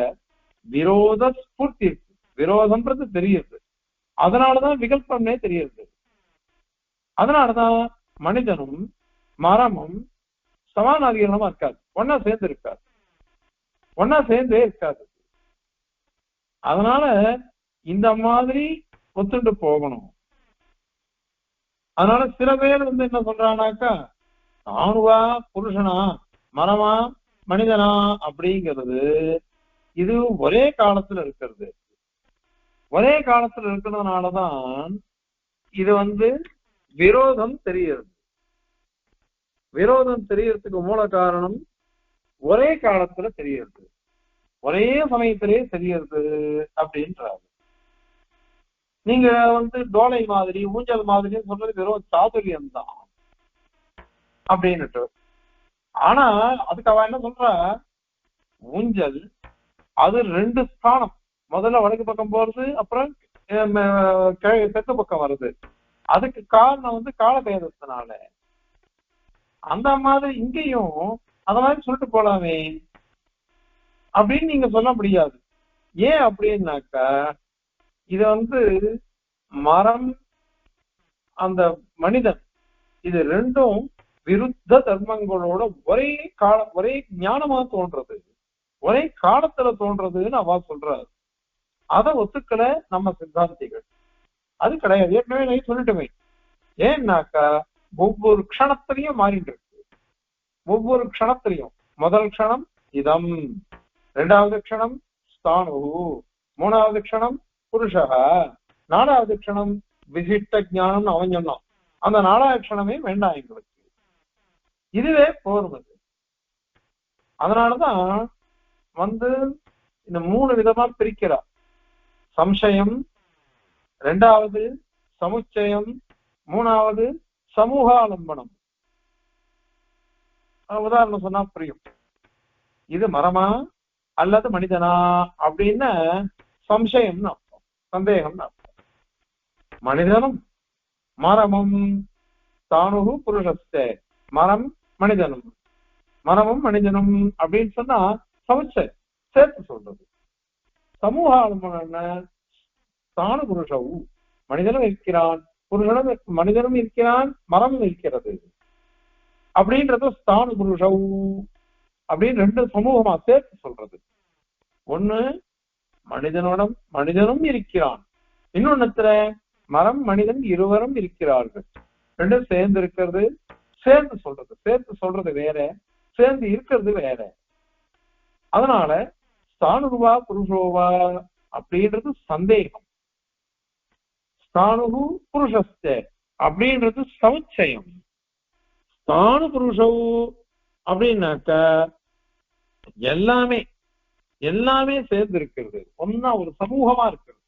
விரோத ஸ்பூர்த்தி இருக்கு, விரோதம்ன்றது தெரியுது, அதனாலதான் விகல்பம்னே தெரியுது. அதனாலதான் மனிதனும் மரமும் சமானாதிகரணமா இருக்காது, ஒன்னா சேர்ந்து இருக்காது, ஒன்னா சேர்ந்தே இருக்காது. அதனால இந்த மாதிரி ஒத்துண்டு போகணும். அதனால சில பேர் என்ன சொல்றானாக்கா, ஆணுவா புருஷனா மரமா மனிதனா அப்படிங்கிறது இது ஒரே காலத்துல இருக்கிறது. ஒரே காலத்துல இருக்கிறதுனாலதான் இது விரோதம் தெரியுது. விரோதம் தெரியறதுக்கு மூல காரணம் ஒரே காலத்துல தெரியுது, ஒரே சமயத்திலேயே தெரியுது அப்படின்றாரு. நீங்க டோலை மாதிரி ஊஞ்சல் மாதிரி சொல்றது வெறும் சாதுரியம் தான் அப்படின்னுட்டு. ஆனா அதுக்கு அவ என்ன சொல்றா, ஊஞ்சல் அது ரெண்டு ஸ்தானம், முதல்ல வடக்கு பக்கம் போறது, அப்புறம் தெற்கு பக்கம் வருது. அதுக்கு காரணம் காலபேதத்தினால. அந்த மாதிரி இங்கேயும் அத மாதிரி சொல்லிட்டு போலாமே அப்படின்னு நீங்க சொல்ல முடியாது. ஏன் அப்படின்னாக்கா, இது மரம் அந்த மனிதன் இது ரெண்டும் விருத்த தர்மங்களோட ஒரே ஞானமா தோன்றது, ஒரே காலத்துல தோன்றதுன்னு அவ சொல்றாரு. அதை ஒத்துக்கல நம்ம சித்தாந்திகள். அது கிடையாது, ஏற்கனவே நான் சொல்லிட்டுமே. ஏன்னாக்கா ஒவ்வொரு க்ஷணத்திலையும் மாறிட்டு இருக்கு. ஒவ்வொரு க்ஷணத்திலையும் முதல் க்ஷணம் இதம், இரண்டாவது க்ஷணம் ஸ்தானு, மூணாவது க்ஷணம் புருஷா, நாலாவது க்ஷணம் விசிஷ்ட ஞானம்னு அவன் சொன்னான். அந்த நாலாவது க்ஷணமே வேண்டாம் எங்களுக்கு, இதுவே போர்வது. அதனாலதான் இந்த மூணு விதமா பிரிக்கிறார். சம்சயம், ரெண்டாவது சமுச்சயம், மூணாவது சமூகாலம்பனம். உதாரணம் சொன்னா புரியும். இது மரமா அல்லது மனிதனா அப்படின்னு சம்சயம்னு அர்த்தம், சந்தேகம்னு அர்த்தம். மனிதனும் மரமும் தானுகு புருஷஸ்தே, மரம் மனிதனும் மரமும் மனிதனும் அப்படின்னு சொன்னா சமுச்சயம் சேர்த்து சொல்றது. சமூக ஆளுமான தானு புருஷவு, மனிதனும் இருக்கிறான், புருஷனும் மனிதனும் இருக்கிறான், மரமும் இருக்கிறது அப்படின்றது ஸ்தானு புருஷவு அப்படின்னு ரெண்டு சமூகமா சேர்த்து சொல்றது. ஒண்ணு மனிதனும் இருக்கிறான், இன்னொன்னுத்துல மரம் மனிதன் இருவரும் இருக்கிறார்கள், ரெண்டும் சேர்ந்து இருக்கிறது. சேர்த்து சொல்றது வேற, சேர்ந்து இருக்கிறது வேற. அதனால ஸ்தானுவா புருஷோவா அப்படின்றது சந்தேகம், ஸ்தானு புருஷஸ்தே அப்படின்றது சமுச்சயம். ஸ்தானு புருஷவு அப்படின்னாக்க எல்லாமே சேர்ந்து இருக்கிறது, ஒன்னா ஒரு சமூகமா இருக்குது.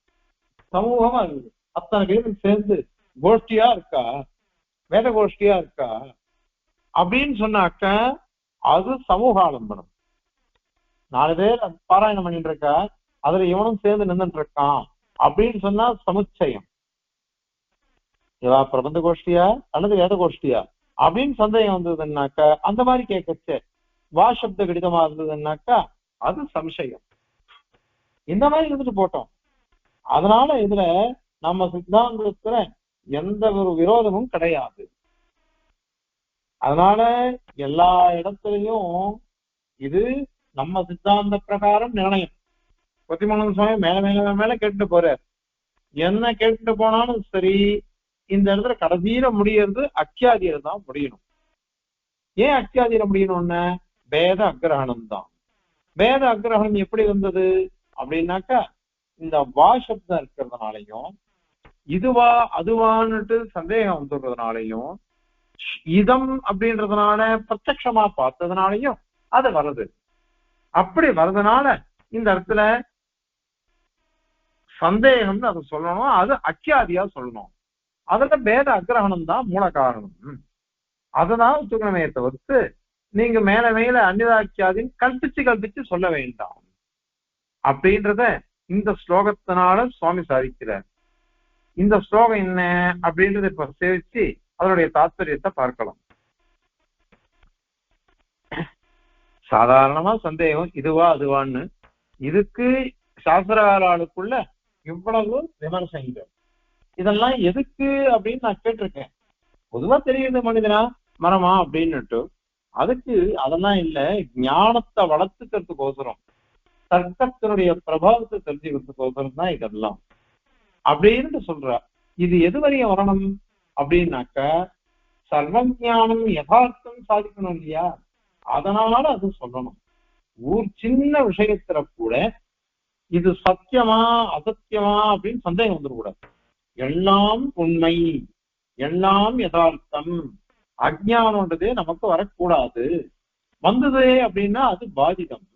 அத்தனை பேரும் சேர்ந்து கோஷ்டியா இருக்கா, வேத கோஷ்டியா இருக்கா அப்படின்னு சொன்னாக்க அது சமூக ஆலம்பனம். 4 பேர் பாராயணம் பண்ணிட்டு இருக்கா, அதுல இவனும் சேர்ந்து நின்றுட்டு இருக்கான் அப்படின்னு சொன்னா சமுச்சயம். இவா பிரபந்த கோஷ்டியா அல்லது வேத கோஷ்டியா அப்படின்னு சந்தேகம் வந்ததுன்னாக்க, அந்த மாதிரி கேட்கச்சே வாசப்த கடிதமா இருந்ததுன்னாக்கா அது சம்சயம். இந்த மாதிரி இருந்துட்டு போட்டோம். அதனால இதுல நம்ம சித்தாந்தத்துல எந்த ஒரு விரோதமும் கிடையாது. அதனால எல்லா இடத்துலயும் இது நம்ம சித்தாந்த பிரகாரம் நிர்ணயம். கொத்திமங்கலம் சுவாமி மேல கேட்டுட்டு போறார். என்ன கேட்டுட்டு போனாலும் சரி, இந்த இடத்துல கடைசியில முடியறது அக்கியாதியில தான் முடியணும். ஏன் அக்கியாதியில முடியணும்னா வேத அக்கிரகணம் தான். வேத அக்கிரகணம் எப்படி வந்தது அப்படின்னாக்கா, இந்த வாசப்தம் இருக்கிறதுனாலையும் இதுவா அதுவான்னுட்டு சந்தேகம் வந்துடுறதுனாலையும் இதம் அப்படின்றதுனால பிரத்யக்ஷமா பார்த்ததுனாலையும் அது வருது. அப்படி வர்றதுனால இந்த இடத்துல சந்தேகம்னு அதை சொல்லணும், அது அக்கியாதியா சொல்லணும். அதுல வேத அக்கிரகணம் தான் மூல காரணம். அததான் ஒத்துக்கணுமே தவிர்த்து நீங்க மேல அந்நிதாக்கியாதின் கல்பிச்சு சொல்ல வேண்டாம் அப்படின்றத இந்த ஸ்லோகத்தினால சுவாமி சாதிக்கிறார். இந்த ஸ்லோகம் என்ன அப்படின்றத இப்ப சேவிச்சு அதனுடைய தாத்பரியத்தை பார்க்கலாம். சாதாரணமா சந்தேகம் இதுவா அதுவான்னு, இதுக்கு சாஸ்திரகாரர்களுக்குள்ள இவ்வளவு விமர்சனங்கள். இதெல்லாம் எதுக்கு அப்படின்னு நான் கேட்டிருக்கேன். பொதுவா தெரியுது மனிதனா மரமா அப்படின்னுட்டு, அதுக்கு அதெல்லாம் இல்ல, ஞானத்தை வளர்த்துக்கிறதுக்கோசரம், தர்க்கத்தினுடைய பிரபாவத்தை தெரிஞ்சுக்கிறதுக்கோசரம் தான் இதெல்லாம் அப்படின்னு சொல்ற. இது எது வரையும் வரணும் அப்படின்னாக்க சர்வஞானம் யதார்த்தம் சாதிக்கணும் இல்லையா, அதனால அது சொல்லணும். சின்ன விஷயத்துல கூட இது சத்தியமா அசத்தியமா அப்படின்னு சந்தேகம் வந்துடக்கூடாது. எல்லாம் உண்மை, எல்லாம் யதார்த்தம், அஜ்ஞானம்ன்றதே நமக்கு வரக்கூடாது. வந்தது அப்படின்னா அது பாதிதம்,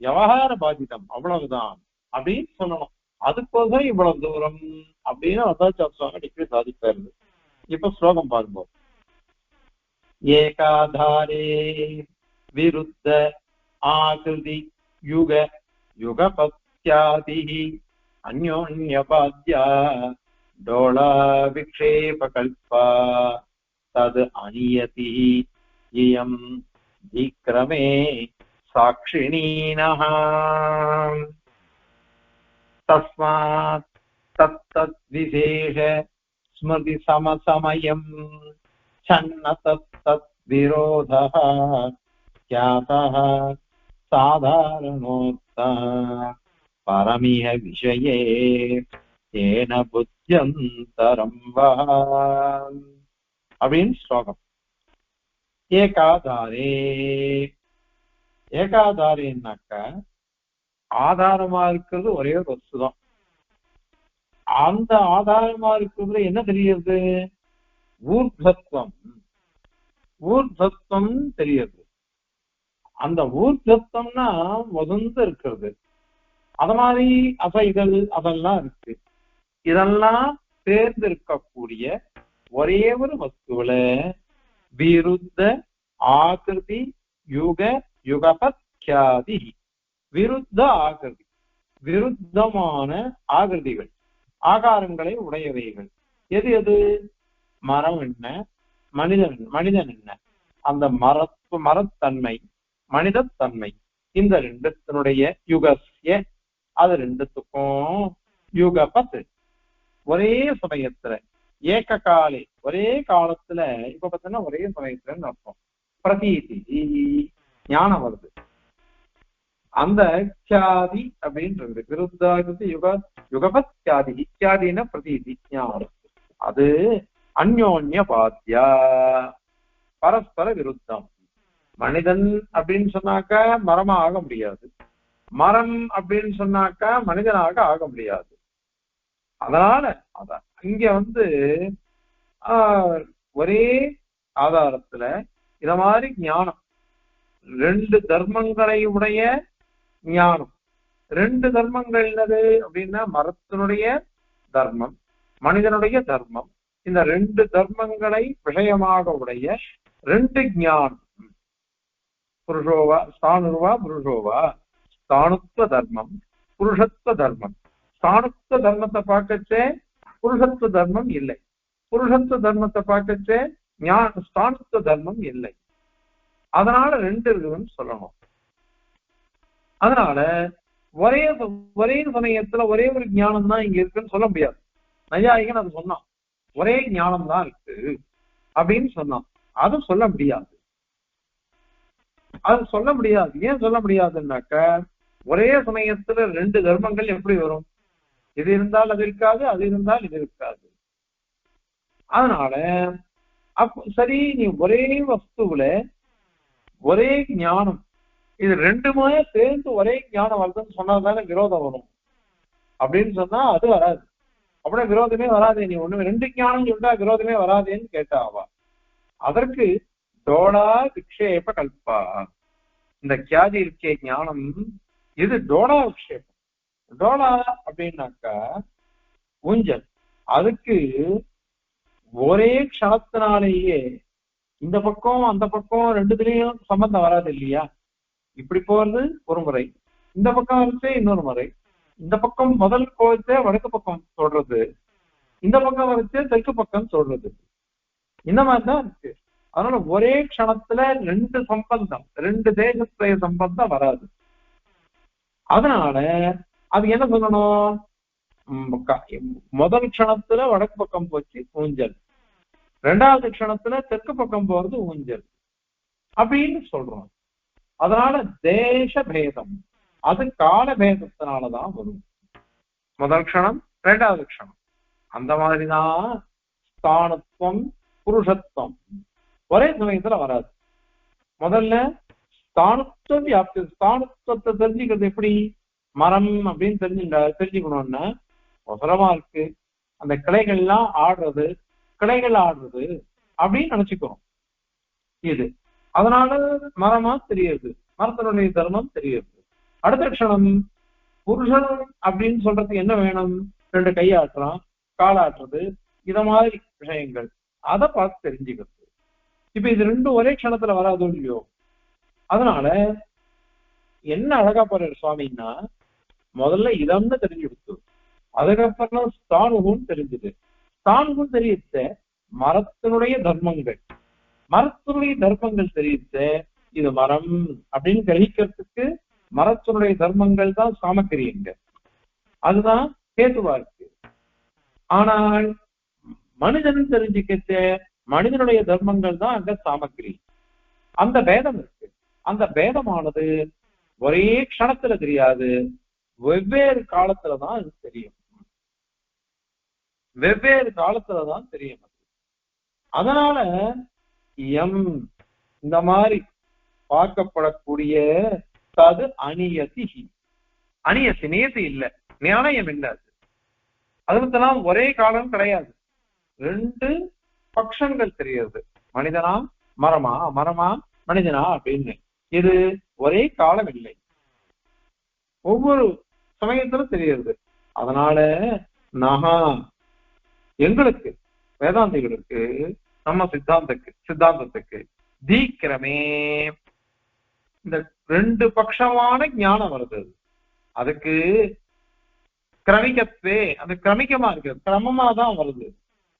விவகார பாதிதம், அவ்வளவுதான் அப்படின்னு சொல்லணும். அதுக்கோசரம் இவ்வளவு தூரம் அப்படின்னு வதாச்சாரம் அடிக்கடி சாதிப்பாரு. இப்ப ஸ்லோகம் பார்ப்போம். ஏகாதாரே விருத்த ஆகிருதி யுக யுகபத்யாதி அந்யோன்யபாத்யா டோளா விக்ஷேப கல்பா தது அநியதி இயம் விக்ரமே சாட்சிணீனஹ தஸ்மாத் தத்தத் விசேஷ ஸ்மிருதி சமசமயம் சன்ன தத்தத் விரோதஹ க்யாதஹ சாதாரணோக்தா பரமிஹ விஷயே ஏன புத்யந்தரம் வா அப்படின்னு ஸ்லோகம். ஏகாதாரேன்னாக்க ஆதாரமா இருக்கிறது ஒரே ஒரு வஸ்துதான். அந்த ஆதாரமா இருக்கிறதுல என்ன தெரியுது? ஊர்த்வம் தெரியுது. அந்த ஊர்த்வம்னா முதந்து இருக்கிறது. அத மாதிரி அசைகள் அதெல்லாம் இருக்கு. இதெல்லாம் சேர்ந்து இருக்கக்கூடிய ஒரே ஒரு வஸ்துவில விருத்த ஆகிருதி யுக யுகபத்யாதி. விருத்த ஆகிருதி, விருத்தமான ஆகிருதிகள், ஆகாரங்களை உடையவைகள். எது எது? மரம் என்ன, மனிதன் என்ன, அந்த மரத்தன்மை, மனிதத்தன்மை, இந்த ரெண்டுத்தினுடைய யுகஸ்ய, அது ரெண்டுத்துக்கும் யுகபத், ஒரே சமயத்துல, ஏக காலே, ஒரே காலத்துல, இப்ப பார்த்தீங்கன்னா ஒரே சமயத்துல அர்த்தம். பிரதீதி, ஞானம் வருது. அந்த கியாதி அப்படின்றது விருத்தாகிருதி யுகபத் கியாதி, இத்தியாதின பிரதீதி ஞானம். அது அந்யோன்ய பாத்தியா, பரஸ்பர விருத்தம். மனிதன் அப்படின்னு சொன்னாக்கா மரமா ஆக முடியாது, மரம் அப்படின்னு சொன்னாக்கா மனிதனாக ஆக முடியாது. அதனால அதான் இங்க ஒரே ஆதாரத்துல இத மாதிரி ஞானம், ரெண்டு தர்மங்களை உடைய ஞானம். ரெண்டு தர்மங்கள் என்னது அப்படின்னா மரத்தினுடைய தர்மம், மனிதனுடைய தர்மம். இந்த ரெண்டு தர்மங்களை விஷயமாக உடைய ரெண்டு ஞானம். புருஷோவா ஸ்தானுர்வா புருஷோவா, ஸ்தானுத்வ தர்மம் புருஷத்துவ தர்மம். ஸ்தானுத்வ தர்மத்தை பார்க்கச்சே புருஷத்துவ தர்மம் இல்லை, புருஷத்துவ தர்மத்தை பார்க்கச்சே ஸ்தானுத்வ தர்மம் இல்லை. அதனால ரெண்டு இருக்குதுன்னு சொல்லணும். அதனால ஒரே சமயத்துல ஒரே ஒரு ஞானம் தான் இங்க இருக்குன்னு சொல்ல முடியாது. நையாயிகன் அது சொன்னான், ஒரே ஞானம் தான் இருக்கு அப்படின்னு சொன்னான். அது சொல்ல முடியாது, அது சொல்ல முடியாது. ஏன் சொல்ல முடியாதுன்னாக்க, ஒரே சமயத்துல ரெண்டு தர்மங்கள் எப்படி வரும்? இது இருந்தால் அது இருக்காது, அது இருந்தால் இது இருக்காது. அதனால சரி, நீ ஒரே வஸ்துவில ஒரே ஞானம், இது ரெண்டுமே சேர்ந்து ஒரே ஞானம் வருதுன்னு சொன்னதானே விரோதம் வரும். அப்படின்னு சொன்னா அது வராது, அப்படின்னா விரோதமே வராது. நீ ஒண்ணு ரெண்டு ஞானம் சொல்லிட்டா விரோதமே வராதேன்னு கேட்டாவா? அதற்கு டோடா விக்ஷேப கல்பா, இந்த கியாதி இருக்கே ஞானம், இது டோடா விக்ஷேபம். டோலா அப்படின்னாக்கா ஊஞ்சல். அதுக்கு ஒரே க்ஷணத்தினாலேயே இந்த பக்கம் அந்த பக்கம் ரெண்டுத்துலயும் சம்பந்தம் வராது இல்லையா? இப்படி போறது ஒரு முறை, இந்த பக்கம் வரைச்சே இன்னொரு முறை. இந்த பக்கம் முதல் கோவிச்சே வடக்கு பக்கம் சொல்றது, இந்த பக்கம் வரைச்சே தெற்கு பக்கம் சொல்றது. இந்த மாதிரிதான் இருக்கு. அதனால ஒரே க்ஷணத்துல ரெண்டு சம்பந்தம், ரெண்டு தேசத்துடைய சம்பந்தம் வராது. அதனால அது என்ன சொல்லணும்? முதல் க்ஷணத்துல வடக்கு பக்கம் போச்சு ஊஞ்சல், ரெண்டாவது க்ஷணத்துல தெற்கு பக்கம் போறது ஊஞ்சல் அப்படின்னு சொல்றோம். அதனால தேச பேதம், அது கால பேதத்தினாலதான் வரும். முதல் க்ஷணம் ரெண்டாவது க்ஷணம். அந்த மாதிரிதான் ஸ்தானத்துவம் புருஷத்துவம் ஒரே சமயத்துல வராது. முதல்ல ஸ்தானத்துவ வியாப்தி, ஸ்தானத்துவத்தை தெரிஞ்சுக்கிறது எப்படி? மரம் அப்படின்னு தெரிஞ்சுக்கணும்னா அவசரமா இருக்கு, அந்த கிளைகள்லாம் ஆடுறது, கிளைகள் ஆடுறது அப்படின்னு நினைச்சுக்கிறோம் இது. அதனால மரமா தெரியுது, மரத்தினுடைய தர்மம் தெரியுது. அடுத்த க்ஷணம் புருஷன் அப்படின்னு சொல்றதுக்கு என்ன வேணும்? ரெண்டு கையாட்டுறான், காலாட்டுறது, இத மாதிரி விஷயங்கள், அதை பார்த்து தெரிஞ்சுக்கிறது. இப்ப இது ரெண்டும் ஒரே க்ஷணத்துல வராதோ இல்லையோ? அதனால என்ன அழகா போறாரு சுவாமின்னா, முதல்ல இதம்னு தெரிஞ்சு கொடுத்து, அதுக்கப்புறம் ஸ்தானுகும் தெரிஞ்சது. ஸ்தானுகும் தெரியுத்த மரத்தினுடைய தர்மங்கள், மரத்தினுடைய தர்மங்கள் தெரியுத்த இது மரம் அப்படின்னு கிரகிக்கிறதுக்கு மரத்தினுடைய தர்மங்கள் தான் சாமக்கிரியங்க, அதுதான் கேதுவா இருக்கு. ஆனால் மனிதன் தெரிஞ்சுக்கிட்ட மனிதனுடைய தர்மங்கள் தான் அங்க சாமக்கிரி. அந்த பேதம் இருக்கு. அந்த பேதமானது ஒரே க்ஷணத்துல தெரியாது, வெவ்வேறு காலத்துலதான் அது தெரியும், வெவ்வேறு காலத்துலதான் தெரியும். அதனால இந்த மாதிரி பார்க்கப்படக்கூடிய தது அநியதி, அநியசி நேத்து இல்ல, நியாயம் இல்ல. அதுக்கெல்லாம் ஒரே காலம் கிடையாது, ரெண்டு பட்சங்கள் தெரியுது. மனிதனா மரமா, மரமா மனிதனா அப்படின்னு. இது ஒரே காலம் இல்லை, ஒவ்வொரு சமயத்திலும் தெரியுது. அதனால நகா எங்களுக்கு வேதாந்திகளுக்கு, நம்ம சித்தாந்தத்துக்கு தீக்கிரமே இந்த ரெண்டு பட்சமான ஞானம் வருது. அதுக்கு கிரமிக்கத்வே அது கிரமிக்கமா இருக்கு, கிரமமா தான் வருது,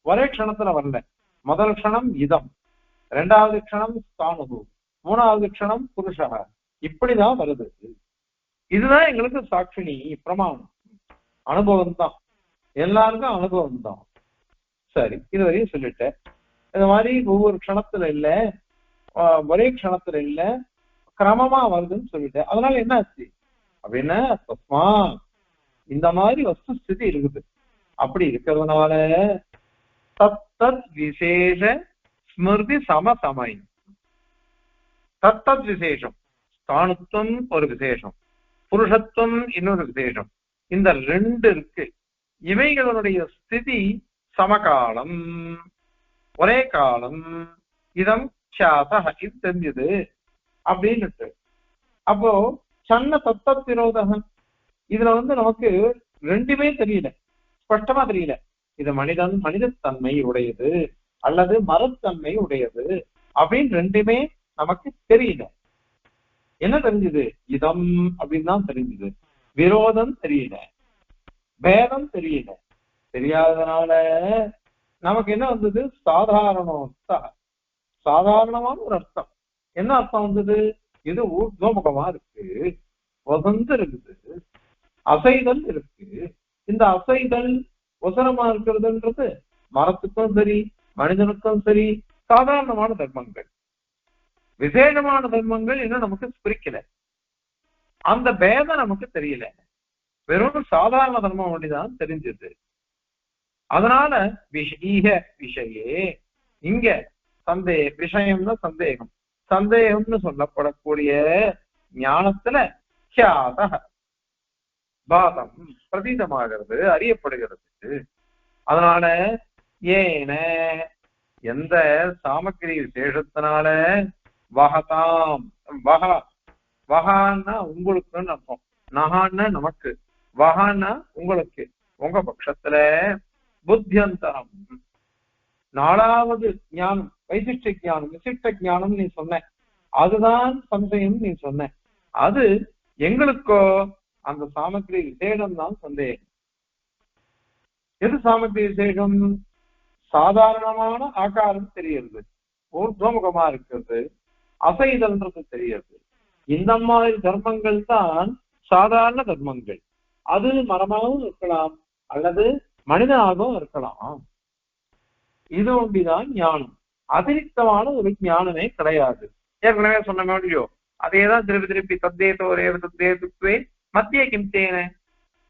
ஒரே க்ஷணத்துல வரல. முதல் க்ஷணம் இதம், இரண்டாவது க்ஷணம் ஸ்தானு, மூணாவது க்ஷணம் புருஷக, இப்படிதான் வருது. இதுதான் எங்களுக்கு சாட்சினி பிரமாணம். அனுபவம் தான், எல்லாருக்கும் அனுபவம் தான். சரி, இதுவரையும் சொல்லிட்டேன். இந்த மாதிரி ஒவ்வொரு க்ஷணத்துல இல்ல, ஒரே க்ஷணத்துல இல்ல, கிரமமா வருதுன்னு சொல்லிட்டேன். அதனால என்ன ஆச்சு அப்படின்னா, தஸ்மா இந்த மாதிரி வஸ்து ஸ்திதி இருக்குது. அப்படி இருக்கிறதுனால தத்தத் விசேஷ ஸ்மிருதி சமசமயம், தத்தத் விசேஷம், ஸ்தானுத்துவம் ஒரு விசேஷம், புருஷத்துவம் இன்னொரு விசேஷம், இந்த ரெண்டு இருக்கு. இவைகளுடைய ஸ்திதி சமகாலம், ஒரே காலம். இதம் சாத, இது தெரிஞ்சது அப்படின்னு. அப்போ சன்ன தத்த விரோதகம், இதுல நமக்கு ரெண்டுமே தெரியல, ஸ்பஷ்டமா தெரியல. இது மனிதத்தன்மை உடையது அல்லது மரத்தன்மை உடையது அப்படின்னு ரெண்டுமே நமக்கு தெரியல. என்ன தெரிஞ்சது? இதம் அப்படின்னு தான் தெரிஞ்சது. விரோதம் தெரியல, பேதம் தெரியல. தெரியாததுனால நமக்கு என்ன வந்தது? சாதாரணமான ஒரு அர்த்தம். என்ன அர்த்தம் வந்தது? இது ஊர்துவமுகமா இருக்கு, வசந்து இருக்குது, அசைதல் இருக்கு. இந்த அசைதல் ஒசரமா இருக்கிறதுன்றது மரத்துக்கும் சரி மனிதனுக்கும் சரி சாதாரணமான தர்மங்கள். விசேஷமான தர்மங்கள் இன்னும் நமக்கு பிரிக்கல, அந்த பேதம் நமக்கு தெரியல. வெறும் சாதாரண தர்மம் ஒன்றிதான் தெரிஞ்சது. அதனால விஷயே இங்க விஷயம்னா சந்தேகம், சந்தேகம்னு சொல்லப்படக்கூடிய ஞானத்துல பாதம் பிரதீதமாகிறது, அறியப்படுகிறது. அதனால ஏன எந்த சாமக்கிரி விசேஷத்தினால வகதாம், வகான்னா உங்களுக்குன்னு அர்த்தம், நகான்னா நமக்கு, வகான்னா உங்களுக்கு, உங்க பட்சத்துல புத்தியந்தரம் நாலாவது ஞானம், வைசிஷ்ட ஞானம், விசிஷ்ட ஞானம் நீ சொன்ன, அதுதான் சந்தேகம் நீ சொன்ன. அது எங்களுக்கோ அந்த சாமக்கிரி விசேஷம் தான் சந்தேகம். எது சாமக்கிரி விசேஷம்? சாதாரணமான ஆகாரம் தெரியுது, ஊர்துவமுகமா இருக்கிறது, அசைதல்ன்றது தெரியுது. இந்த மாதிரி தர்மங்கள் தான் சாதாரண தர்மங்கள். அது மரமாகவும் இருக்கலாம் அல்லது மனிதனாகவும் இருக்கலாம். இது ஒன்றிதான் ஞானம். அதிரிக்தமான ஒரு ஞானமே கிடையாது. ஏற்கனவே சொன்ன மாதிரியோ அதேதான் திருப்பி திருப்பி தத்தே மத்திய கிம்தேன,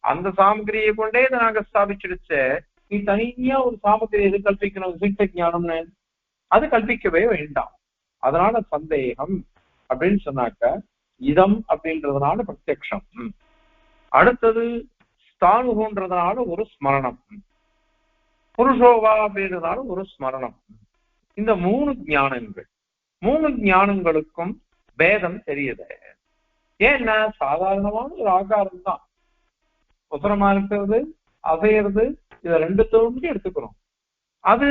அந்த சாமகிரியை கொண்டே இதை நாங்க ஸ்தாபிச்சிருச்ச, நீ தனியா ஒரு சாமகிரி எது கல்பிக்கணும்? விசிஷ்ட ஞானம்னு அது கல்பிக்கவே வேண்டாம். அதனால சந்தேகம் அப்படின்னு சொன்னாக்க இதம் அப்படின்றதுனால பிரத்யக்ஷம், அடுத்தது ஸ்தானுன்றதுனால ஒரு ஸ்மரணம், புருஷோவா அப்படின்றதுனால ஒரு ஸ்மரணம். இந்த மூணு ஞானங்களுக்கும் பேதம் தெரியுது. ஏன்னா சாதாரணமான ஒரு ஆகாரம் தான், உசரமா இருக்கிறது, அசையிறது, இதை ரெண்டு தோன்றி எடுத்துக்கிறோம். அது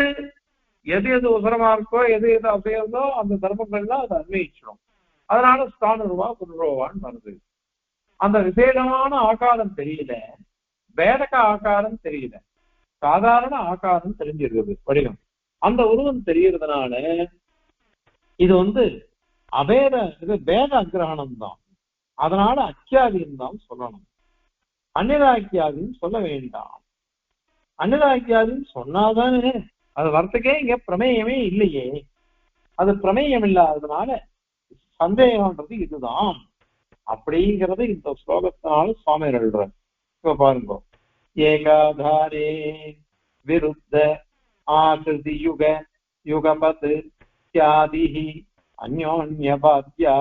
எது எது உசரமா இருக்கோ எது எது அசையறதோ அந்த தர்மங்கள்லாம் அதை அன்வயிச்சிடும். அதனால ஸ்தானுருவா புருஷோவான்னு வருது. அந்த விசேஷமான ஆகாரம் தெரியல, பேதக ஆகாரம் தெரியல, சாதாரண ஆகாரம் தெரிஞ்சிருக்குது வடிவம். அந்த உருவம் தெரியறதுனால இது அபேத, இது பேத அக்கிரகணம் தான். அதனால அக்கியாதின்னு தான் சொல்லணும், அந்நிதாக்கியாதின்னு சொல்ல வேண்டாம். அந்நிதாக்கியாதின்னு சொன்னாதானே அது வரத்துக்கே இங்க பிரமேயமே இல்லையே. அது பிரமேயம் இல்லாததுனால சந்தேகம்ன்றது இதுதான் அப்படிங்கிறது இந்த ஸ்லோகத்தினால சுவாமி எழுதுறார். இப்ப பாருங்க, ஏகாதாரே விருத்த ஆகிருதி யுக யுகபத் இத்யாதிஹி அந்யோன்யபாத்யா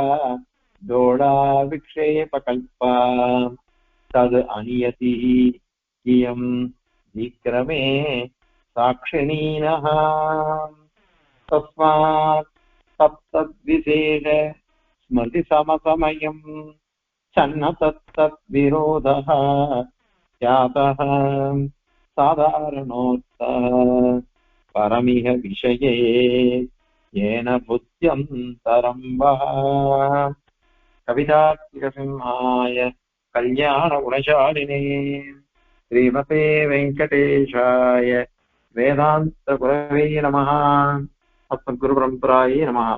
தோடா விக்ஷேபகல்பா தத் அநியதி இயம் விக்ரமே சாக்ஷிணீனஹ தஸ்மாத் தத்தத் விசேஷ ஸ்மிருதி சமசமயம் சன்ன தத்தத் விரோதஹ யாதஹ சாதாரணோர்த்தः பரமிஹ விஷயே ஏன புத்யந்தரம் வஹ. கவிதார்த்திக சிம்ஹாய கல்யாண குணசாலினே श्रीमते वेङ्कटेशाय वेदान्तगुरवे नमः। अस्मद्गुरुपरम्परायै नमः।